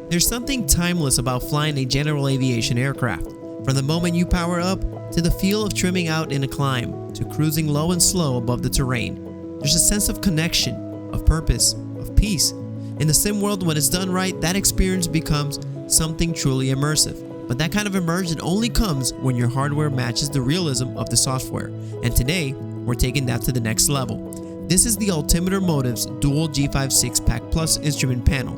There's something timeless about flying a general aviation aircraft. From the moment you power up, to the feel of trimming out in a climb, to cruising low and slow above the terrain. There's a sense of connection, of purpose, of peace. In the sim world, when it's done right, that experience becomes something truly immersive. But that kind of immersion only comes when your hardware matches the realism of the software. And today, we're taking that to the next level. This is the Altimeter Motives Dual G5 SixPack Plus instrument panel,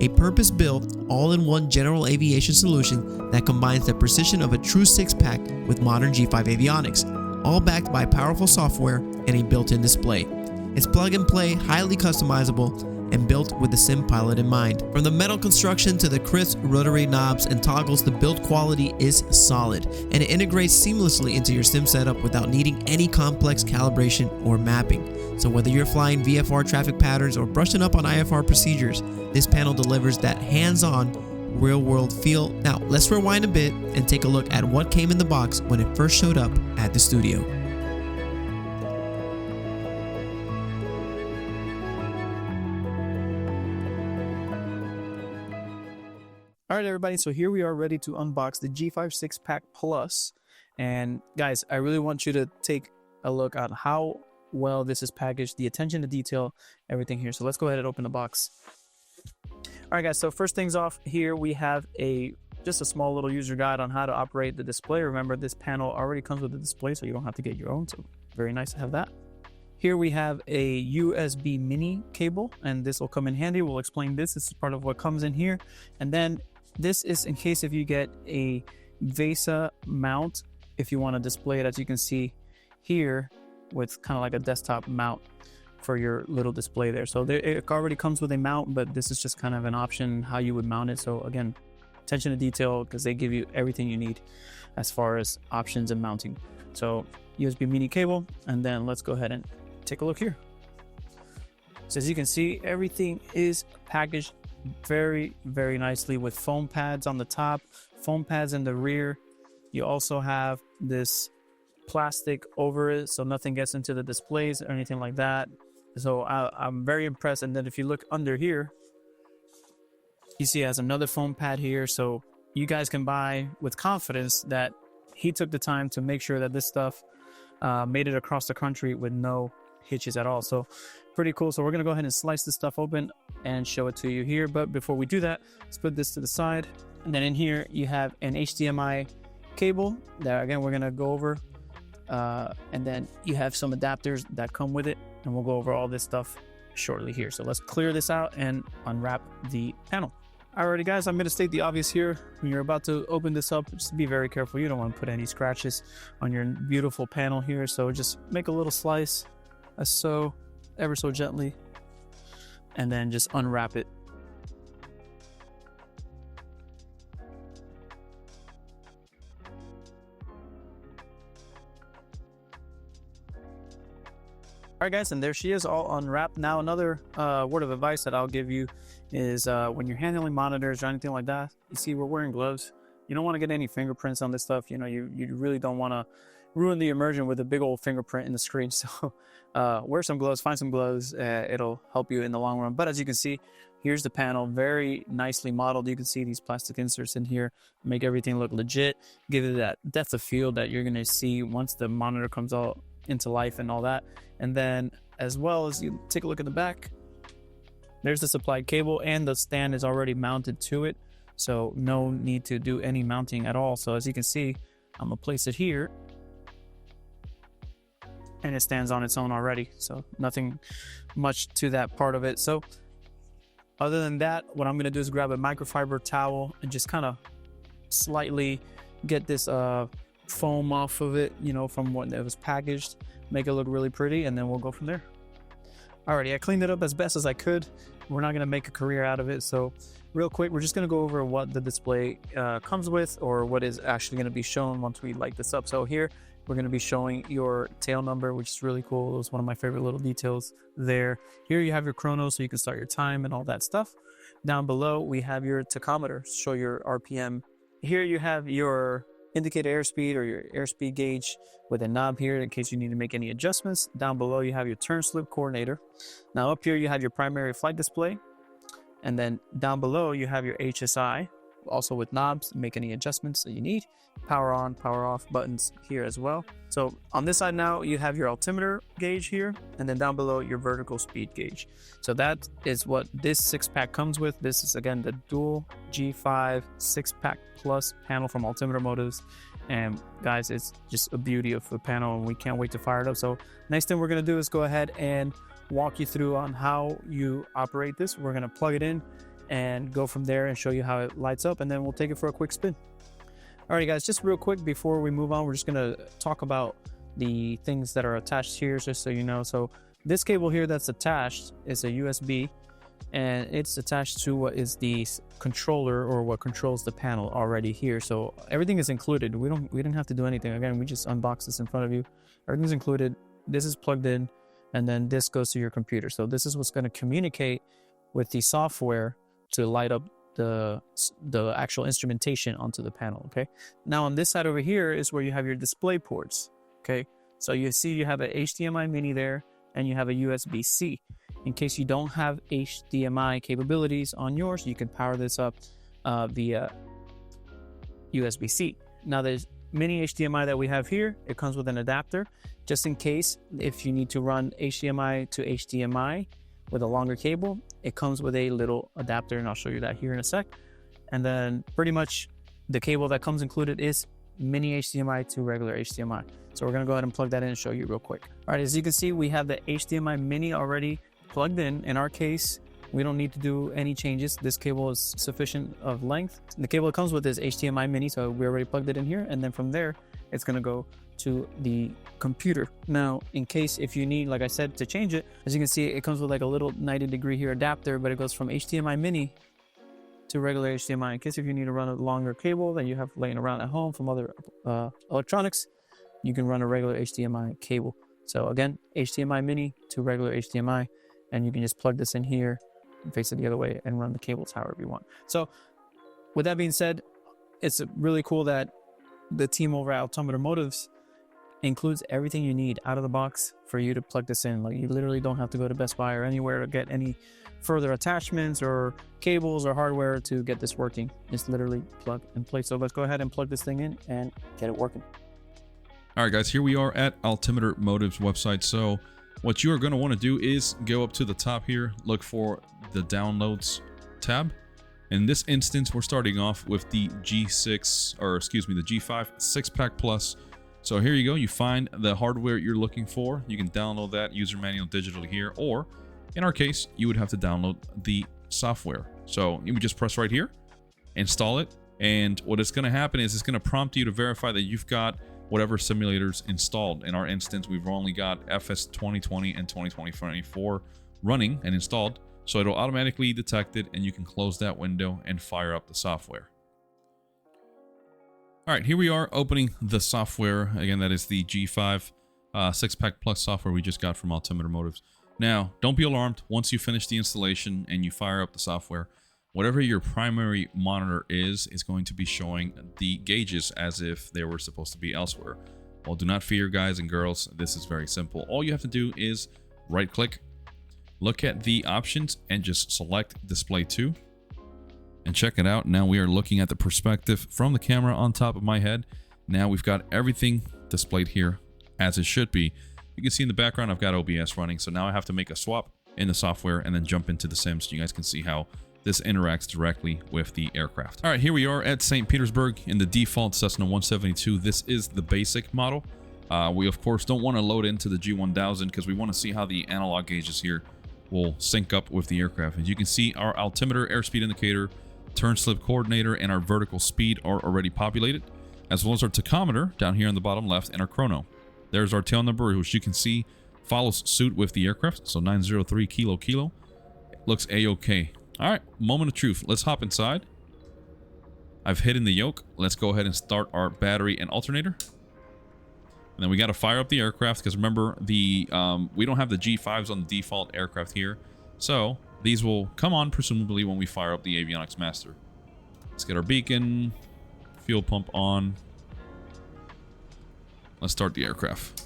a purpose-built, all-in-one general aviation solution that combines the precision of a true six-pack with modern G5 avionics, all backed by powerful software and a built-in display. It's plug-and-play, highly customizable, and built with the sim pilot in mind. From the metal construction to the crisp rotary knobs and toggles, the build quality is solid, and it integrates seamlessly into your sim setup without needing any complex calibration or mapping. So whether you're flying VFR traffic patterns or brushing up on IFR procedures, this panel delivers that hands-on, real-world feel. Now, let's rewind a bit and take a look at what came in the box when it first showed up at the studio. Alright everybody, so here we are ready to unbox the G5 SixPack Plus. And guys, I really want you to take a look at how well this is packaged, the attention to detail, everything here. So let's go ahead and open the box. Alright guys, so first things off, here we have just a small little user guide on how to operate the display. Remember, this panel already comes with a display, so you don't have to get your own, so very nice to have that. Here we have a USB mini cable, and this will come in handy. We'll explain this. This is part of what comes in here. And then this is in case if you get a VESA mount, if you want to display it, as you can see here, with kind of like a desktop mount for your little display there. So it already comes with a mount, but this is just kind of an option how you would mount it. So again, attention to detail, because they give you everything you need as far as options and mounting. So USB mini cable, and then let's go ahead and take a look here. So as you can see, everything is packaged very nicely with foam pads on the top, foam pads in the rear. You also have this plastic over it, so nothing gets into the displays or anything like that. So I'm very impressed. And then if you look under here, you see it has another foam pad here, so you guys can buy with confidence that he took the time to make sure that this stuff made it across the country with no hitches at all. So pretty cool. So we're gonna go ahead and slice this stuff open and show it to you here. But before we do that, let's put this to the side. And then in here you have an HDMI cable that again we're gonna go over, and then you have some adapters that come with it, and we'll go over all this stuff shortly here. So let's clear this out and unwrap the panel. Alrighty guys, I'm going to state the obvious here. When you're about to open this up, just be very careful. You don't want to put any scratches on your beautiful panel here. So just make a little slice, so ever so gently, and then just unwrap it. Alright guys, and there she is, all unwrapped. Now another word of advice that I'll give you is when you're handling monitors or anything like that, you see we're wearing gloves. You don't want to get any fingerprints on this stuff. You know, you really don't want to ruin the immersion with a big old fingerprint in the screen. So wear some gloves, find some gloves. It'll help you in the long run. But as you can see, here's the panel, very nicely modeled. You can see these plastic inserts in here, make everything look legit, give it that depth of field that you're going to see once the monitor comes out into life and all that. And then as well as you take a look at the back, there's the supplied cable, and the stand is already mounted to it, so no need to do any mounting at all. So as you can see, I'm gonna place it here and it stands on its own already, so nothing much to that part of it. So other than that, what I'm gonna do is grab a microfiber towel and just kind of slightly get this foam off of it, you know, from when it was packaged, make it look really pretty, and then we'll go from there. Alrighty, I cleaned it up as best as I could. We're not going to make a career out of it, so real quick, we're just going to go over what the display comes with, or what is actually going to be shown once we light this up. So here we're going to be showing your tail number, which is really cool. It was one of my favorite little details there. Here you have your chrono, so you can start your time and all that stuff. Down below we have your tachometer, show your RPM. Here you have your indicator airspeed, or your airspeed gauge, with a knob here in case you need to make any adjustments. Down below you have your turn slip coordinator. Now up here you have your primary flight display, And then down below, you have your HSI, also with knobs, make any adjustments that you need. Power on, power off buttons here as well. So on this side now, you have your altimeter gauge here, and then down below, your vertical speed gauge. So that is what this 6-pack comes with. This is, again, the dual G5 6-pack plus panel from Altimeter Motives. And guys, it's just a beauty of a panel, and we can't wait to fire it up. So next thing we're gonna do is go ahead and walk you through on how you operate this. We're gonna plug it in and go from there and show you how it lights up, and then we'll take it for a quick spin. Alright guys, just real quick before we move on, we're just gonna talk about the things that are attached here, just so you know. So this cable here that's attached is a USB, and it's attached to what is the controller, or what controls the panel already here. So everything is included. We didn't have to do anything. Again, we just unboxed this in front of you. Everything's included. This is plugged in, and then this goes to your computer. So this is what's going to communicate with the software to light up the actual instrumentation onto the panel. Okay, now on this side over here is where you have your display ports. Okay, so you see you have a HDMI mini there, and you have a USB-C. In case you don't have HDMI capabilities on yours, you can power this up via USB-C. Now there's mini HDMI that we have here. It comes with an adapter, just in case if you need to run HDMI to HDMI with a longer cable. It comes with a little adapter, and I'll show you that here in a sec. And then pretty much the cable that comes included is mini HDMI to regular HDMI. So we're gonna go ahead and plug that in and show you real quick. All right, as you can see, we have the HDMI mini already plugged in. In our case, we don't need to do any changes. This cable is sufficient of length. The cable it comes with is HDMI mini, so we already plugged it in here, and then from there, it's gonna go to the computer. Now, in case if you need, like I said, to change it, as you can see, it comes with like a little 90-degree here adapter, but it goes from HDMI mini to regular HDMI. In case if you need to run a longer cable that you have laying around at home from other electronics, you can run a regular HDMI cable. So again, HDMI mini to regular HDMI, and you can just plug this in here and face it the other way and run the cables however you want. So with that being said, it's really cool that the team over at Altimeter Motives includes everything you need out of the box for you to plug this in. Like, you literally don't have to go to Best Buy or anywhere to get any further attachments or cables or hardware to get this working. It's literally plug and play. So let's go ahead and plug this thing in and get it working. All right, guys, here we are at Altimeter Motives website. So what you are going to want to do is go up to the top here, look for the downloads tab. In this instance, we're starting off with the G5 6-pack plus. So here you go. You find the hardware you're looking for. You can download that user manual digitally here, or in our case, you would have to download the software. So you would just press right here, install it, and what is going to happen is it's going to prompt you to verify that you've got whatever simulators installed. In our instance, we've only got FS 2020 and 2024 running and installed, so it'll automatically detect it, and you can close that window and fire up the software. All right, here we are opening the software. Again, that is the G5 6-pack plus software we just got from Altimeter Motives. Now, don't be alarmed. Once you finish the installation and you fire up the software, whatever your primary monitor is going to be showing the gauges as if they were supposed to be elsewhere. Well, do not fear, guys and girls. This is very simple. All you have to do is right-click, look at the options, and just select Display To. And check it out. Now we are looking at the perspective from the camera on top of my head. Now we've got everything displayed here as it should be. You can see in the background I've got OBS running, so now I have to make a swap in the software and then jump into the sim so you guys can see how this interacts directly with the aircraft. All right, here we are at St. Petersburg in the default Cessna 172. This is the basic model. We of course don't want to load into the G1000 because we want to see how the analog gauges here will sync up with the aircraft. As you can see, our altimeter, airspeed indicator, turn slip coordinator, and our vertical speed are already populated, as well as our tachometer down here on the bottom left, and our chrono. There's our tail number, which you can see follows suit with the aircraft, so 903 kilo. It looks a-okay. All right, moment of truth. Let's hop inside. I've hidden the yoke. Let's go ahead and start our battery and alternator. And then we got to fire up the aircraft, because remember, we don't have the G5s on the default aircraft here, so these will come on presumably when we fire up the avionics master. Let's get our beacon, fuel pump on. Let's start the aircraft.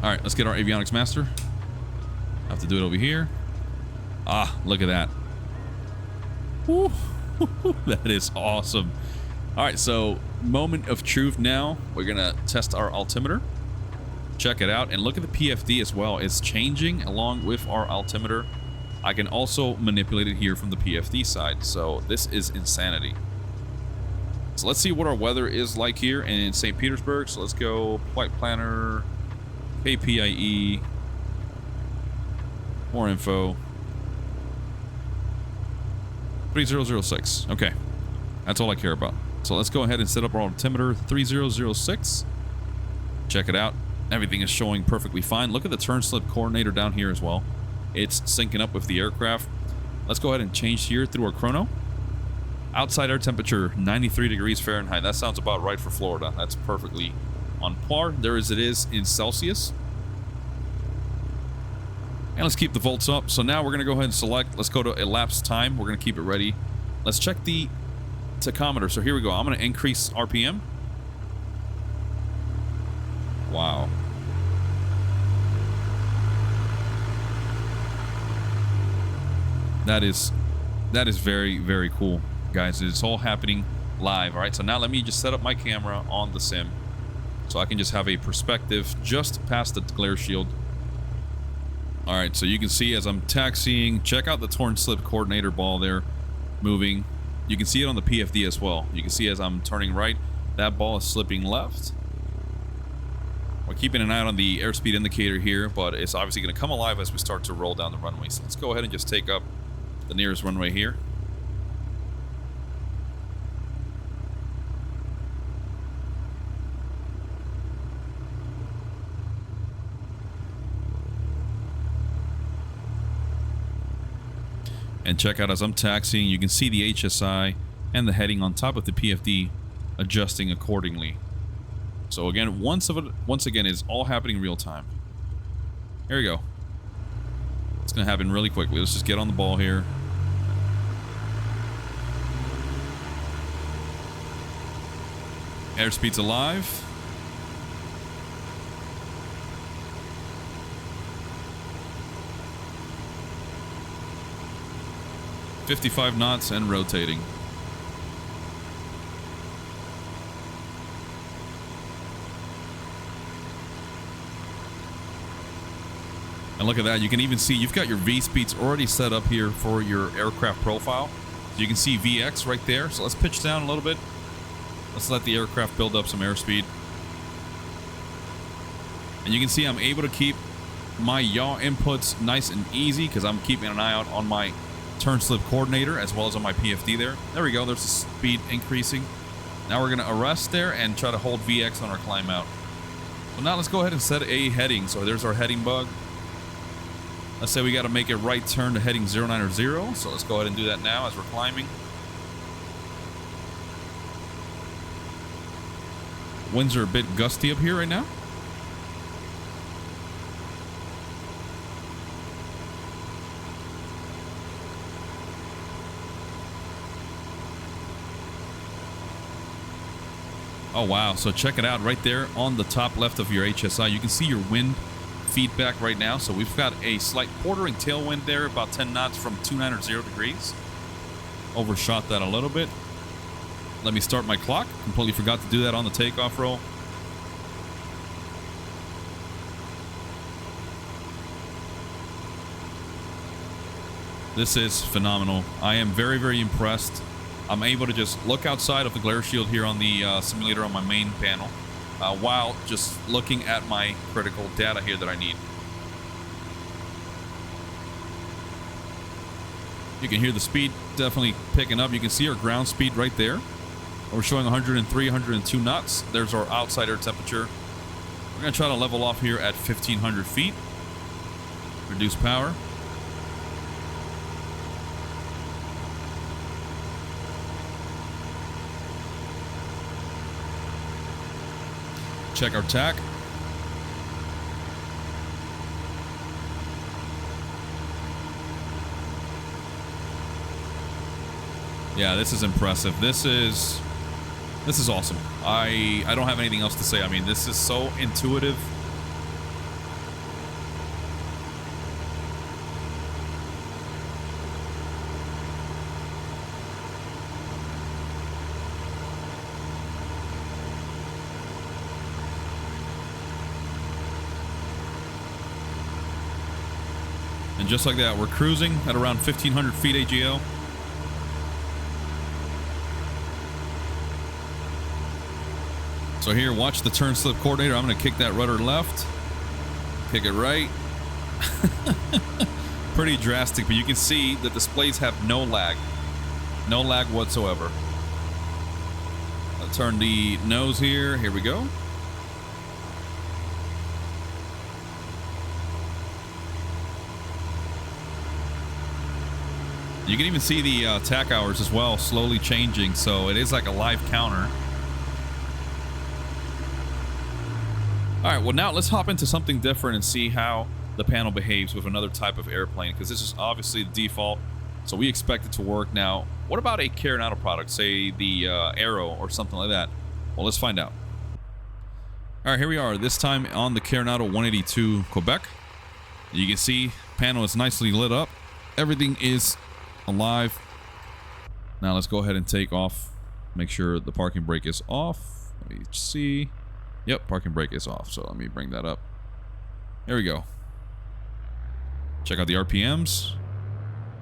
All right, let's get our avionics master. I have to do it over here. Ah, look at that. Woo. That is awesome. All right, so moment of truth now. We're going to test our altimeter. Check it out. And look at the PFD as well. It's changing along with our altimeter. I can also manipulate it here from the PFD side. So this is insanity. So let's see what our weather is like here in St. Petersburg. So let's go flight planner, KPIE, more info. 3006. Okay, that's all I care about. So let's go ahead and set up our altimeter 3006. Check it out. Everything is showing perfectly fine. Look at the turn slip coordinator down here as well. It's syncing up with the aircraft. Let's go ahead and change here through our chrono. Outside air temperature 93 degrees Fahrenheit. That sounds about right for Florida. That's perfectly on par. There as it is in Celsius. And let's keep the volts up. So now we're going to go ahead and select. Let's go to elapsed time. We're going to keep it ready. Let's check the tachometer. So here we go. I'm going to increase RPM. Wow. That is very, very cool, guys. It's all happening live. All right, so now let me just set up my camera on the sim so I can just have a perspective just past the glare shield. All right, so you can see as I'm taxiing, check out the turn slip coordinator ball there moving. You can see it on the PFD as well. You can see as I'm turning right, that ball is slipping left. We're keeping an eye on the airspeed indicator here, but it's obviously going to come alive as we start to roll down the runway. So let's go ahead and just take up the nearest runway here. And check out as I'm taxiing, you can see the HSI and the heading on top of the PFD adjusting accordingly. So again, once again, it's all happening real time. Here we go. It's going to happen really quickly. Let's just get on the ball here. Airspeed's alive. .55 knots and rotating. And look at that. You can even see you've got your V speeds already set up here for your aircraft profile. So you can see VX right there. So let's pitch down a little bit. Let's let the aircraft build up some airspeed. And you can see I'm able to keep my yaw inputs nice and easy because I'm keeping an eye out on my turn slip coordinator as well as on my PFD there. There we go. There's the speed increasing. Now we're going to arrest there and try to hold VX on our climb out. So now let's go ahead and set a heading. So there's our heading bug. Let's say we got to make a right turn to heading 090. So let's go ahead and do that now as we're climbing. Winds are a bit gusty up here right now. Oh wow, so check it out right there on the top left of your HSI. You can see your wind feedback right now. So we've got a slight quartering tailwind there, about 10 knots from 290 degrees. Overshot that a little bit. Let me start my clock. Completely forgot to do that on the takeoff roll. This is phenomenal. I am very, very impressed. I'm able to just look outside of the glare shield here on the simulator on my main panel while just looking at my critical data here that I need. You can hear the speed definitely picking up. You can see our ground speed right there. We're showing 103, 102 knots. There's our outside air temperature. We're going to try to level off here at 1,500 feet. Reduce power. Check our tack. Yeah, this is impressive. This is awesome. I don't have anything else to say. I mean, this is so intuitive. And just like that, we're cruising at around 1,500 feet AGL. So here, watch the turn slip coordinator. I'm going to kick that rudder left, kick it right. Pretty drastic, but you can see the displays have no lag whatsoever. I'll turn the nose here. Here we go. You can even see the tack hours as well slowly changing, so it is like a live counter. All right, well now let's hop into something different and see how the panel behaves with another type of airplane, because this is obviously the default, so we expect it to work. Now, what about a Coronado product, say the Aero or something like that? Well, let's find out. All right, here we are, this time on the Coronado 182 Quebec. You can see panel is nicely lit up. Everything is alive. Now let's go ahead and take off. Make sure the parking brake is off. Let me see. Yep, parking brake is off. So let me bring that up. There we go. Check out the RPMs.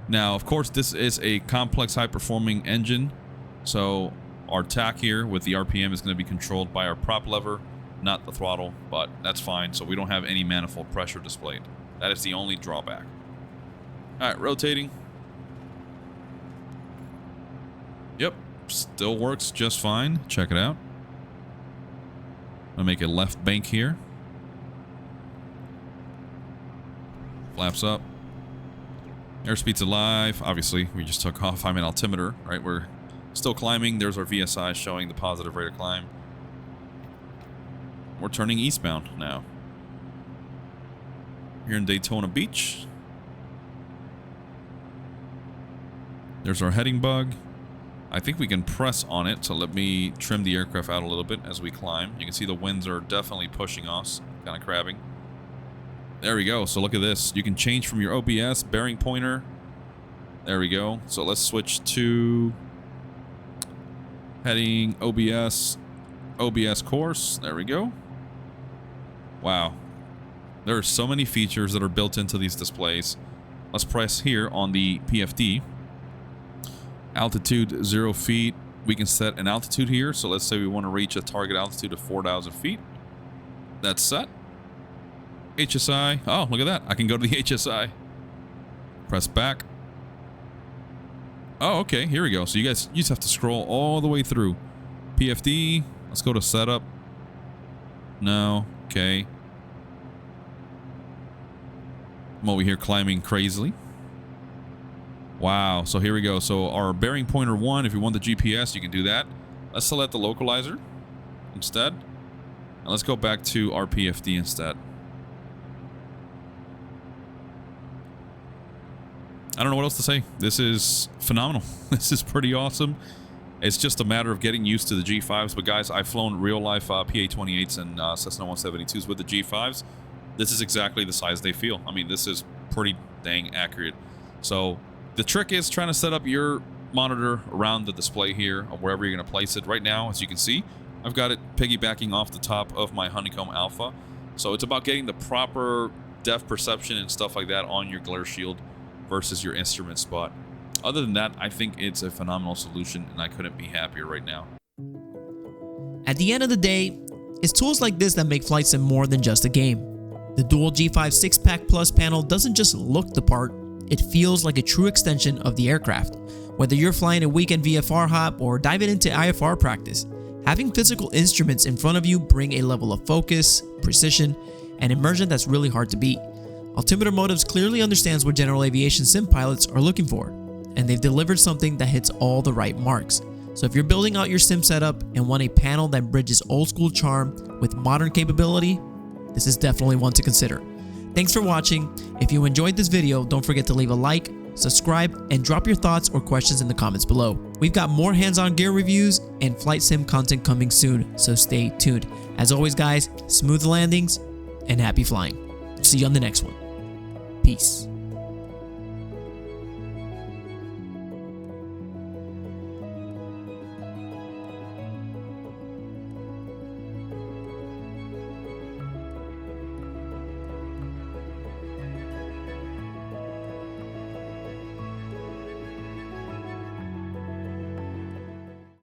Now, of course, this is a complex, high-performing engine. So our tack here with the RPM is going to be controlled by our prop lever, not the throttle, but that's fine. So we don't have any manifold pressure displayed. That is the only drawback. All right, rotating. Yep, still works just fine. Check it out. I'm gonna make a left bank here. Flaps up. Airspeed's alive. Obviously, we just took off. I'm in altimeter, right? We're still climbing. There's our VSI showing the positive rate of climb. We're turning eastbound now. Here in Daytona Beach. There's our heading bug. I think we can press on it, so let me trim the aircraft out a little bit as we climb. You can see the winds are definitely pushing us, kind of crabbing. There we go. So look at this. You can change from your OBS bearing pointer. There we go. So let's switch to heading OBS course. There we go. Wow. There are so many features that are built into these displays. Let's press here on the PFD. Altitude 0 feet. We can set an altitude here. So let's say we want to reach a target altitude of 4,000 feet. That's set. HSI. Oh, look at that. I can go to the HSI. Press back. Oh, okay. Here we go. So you just have to scroll all the way through. PFD. Let's go to setup. No. Okay. I'm over here climbing crazily. Wow, so here we go. So our bearing pointer 1, if you want the GPS, you can do that. Let's select the localizer instead. And let's go back to our PFD instead. I don't know what else to say. This is phenomenal. This is pretty awesome. It's just a matter of getting used to the G5s. But guys, I've flown real life PA-28s and Cessna 172s with the G5s. This is exactly the size they feel. I mean, this is pretty dang accurate. So the trick is trying to set up your monitor around the display here or wherever you're going to place it. Right now, as you can see, I've got it piggybacking off the top of my Honeycomb Alpha. So it's about getting the proper depth perception and stuff like that on your glare shield versus your instrument spot. Other than that, I think it's a phenomenal solution and I couldn't be happier right now. At the end of the day, it's tools like this that make flight sim more than just a game. The dual G5 SixPack Plus panel doesn't just look the part, it feels like a true extension of the aircraft. Whether you're flying a weekend VFR hop or diving into IFR practice, having physical instruments in front of you bring a level of focus, precision, and immersion that's really hard to beat. Altimeter Motives clearly understands what general aviation sim pilots are looking for, and they've delivered something that hits all the right marks. So if you're building out your sim setup and want a panel that bridges old school charm with modern capability, this is definitely one to consider. Thanks for watching. If you enjoyed this video, don't forget to leave a like, subscribe, and drop your thoughts or questions in the comments below. We've got more hands-on gear reviews and flight sim content coming soon, so stay tuned. As always, guys, smooth landings and happy flying. See you on the next one. Peace.